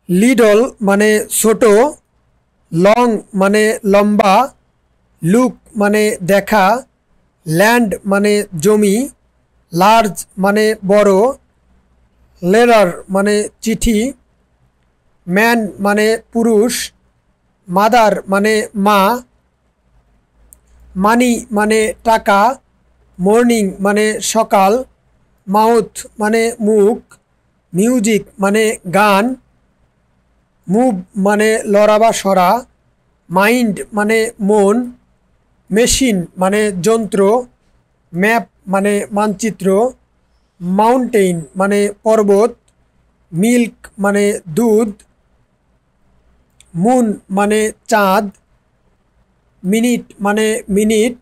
Little মানে ছোট, long মানে লম্বা, লুক মানে দেখা, ল্যান্ড মানে জমি, লার্জ মানে বড়, লেটার মানে চিঠি, ম্যান মানে পুরুষ, মাদার মানে মা, মানি মানে টাকা, মর্নিং মানে সকাল, মাউথ মানে মুখ, মিউজিক মানে গান, মুভ মানে লড়া বা সরা, মাইন্ড মানে মন, মেশিন মানে যন্ত্র, ম্যাপ মানে মানচিত্র, মাউন্টেইন মানে পর্বত, মিল্ক মানে দুধ, মুন মানে চাঁদ, মিনিট মানে মিনিট,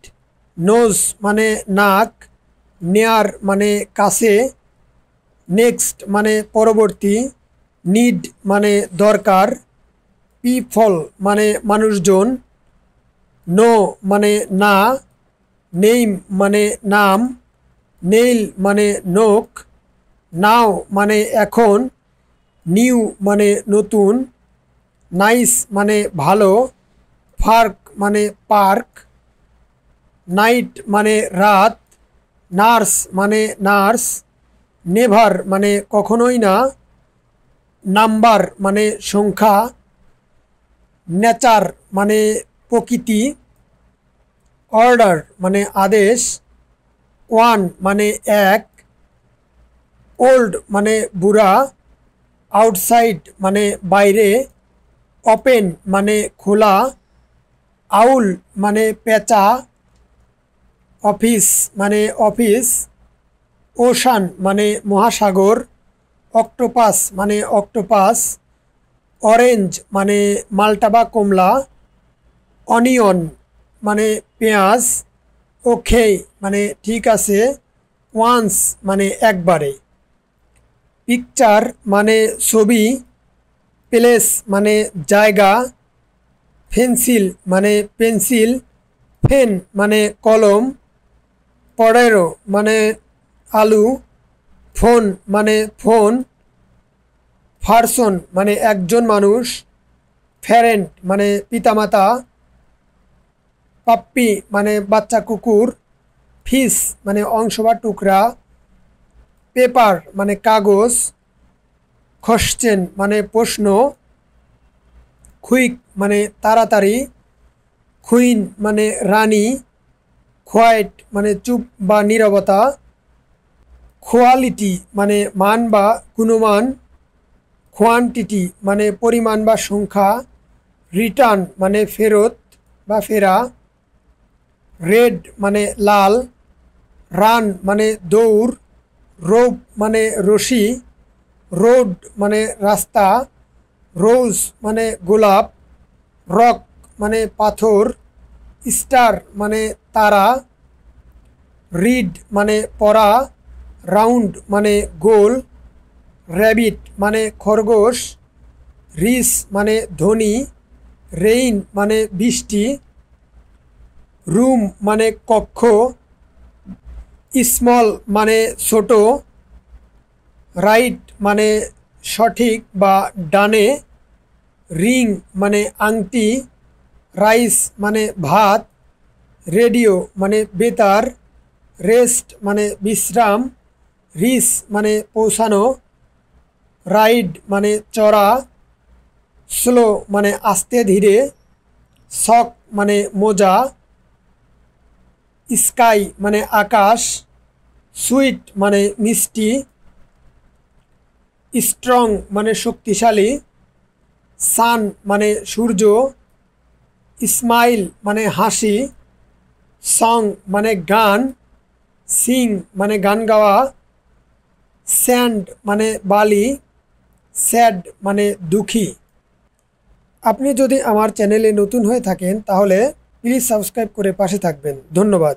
নোজ মানে নাক, নেয়ার মানে কাছে, নেক্সট মানে পরবর্তী, নিড মানে দরকার, পিপল মানে মানুষজন, নো মানে না, নেইম মানে নাম, নেইল মানে নখ, নাও মানে এখন, নিউ মানে নতুন, নাইস মানে ভালো, পার্ক মানে পার্ক, নাইট মানে রাত, নার্স মানে নার্স, নেভার মানে কখনোই না, নাম্বার মানে সংখ্যা, নেচার মানে প্রকৃতি, অর্ডার মানে আদেশ, ওয়ান মানে এক, ওল্ড মানে বুড়া, আউটসাইড মানে বাইরে, ওপেন মানে খোলা, আউল মানে পেঁচা, অফিস মানে অফিস, ওশান মানে মহাসাগর, অক্টোপাস মানে অক্টোপাস, অরেঞ্জ মানে মালটা বা কমলা, অনিয়ন মানে পেঁয়াজ, ওকে মানে ঠিক আছে, ওয়ান্স মানে একবারে, পিকচার মানে ছবি, প্লেস মানে জায়গা, পেন্সিল মানে পেন্সিল, পেন মানে কলম, পটেটো মানে আলু, ফোন মানে ফোন, পারসন মানে একজন মানুষ, প্যারেন্ট মানে পিতামাতা, পাপ্পি মানে বাচ্চা কুকুর, ফিস মানে অংশ বা টুকরা, পেপার মানে কাগজ, কোশ্চেন মানে প্রশ্ন, কুইক মানে তাড়াতাড়ি, কুইন মানে রানী, কোয়াইট মানে চুপ বা নীরবতা, কোয়ালিটি মানে মান বা গুণমান, কোয়ান্টিটি মানে পরিমাণ বা সংখ্যা, রিটার্ন মানে ফেরত বা ফেরা, রেড মানে লাল, রান মানে দৌড়, রোপ মানে রশি, রোড মানে রাস্তা, রোজ মানে গোলাপ, রক মানে পাথর, স্টার মানে তারা, রিড মানে পড়া, রাউন্ড মানে গোল, র্যাবিট মানে খরগোশ, রিস মানে ধনী, রেইন মানে বৃষ্টি, রুম মানে কক্ষ, স্মল মানে ছোট, রাইট মানে সঠিক বা ডানে, রিং মানে আংটি, রাইস মানে ভাত, রেডিও মানে বেতার, রেস্ট মানে বিশ্রাম, রিস মানে পৌঁছানো, রাইড মানে চড়া, স্লো মানে আস্তে ধীরে, সক মানে মোজা, স্কাই মানে আকাশ, সুইট মানে মিষ্টি, স্ট্রং মানে শক্তিশালী, সান মানে সূর্য, স্মাইল মানে হাসি, সং মানে গান, সিং মানে গান গাওয়া, স্যান্ড মানে বালি, স্যাড মানে দুঃখী। আপনি যদি আমার চ্যানেলে নতুন হয়ে থাকেন তাহলে প্লিজ সাবস্ক্রাইব করে পাশে থাকবেন। ধন্যবাদ।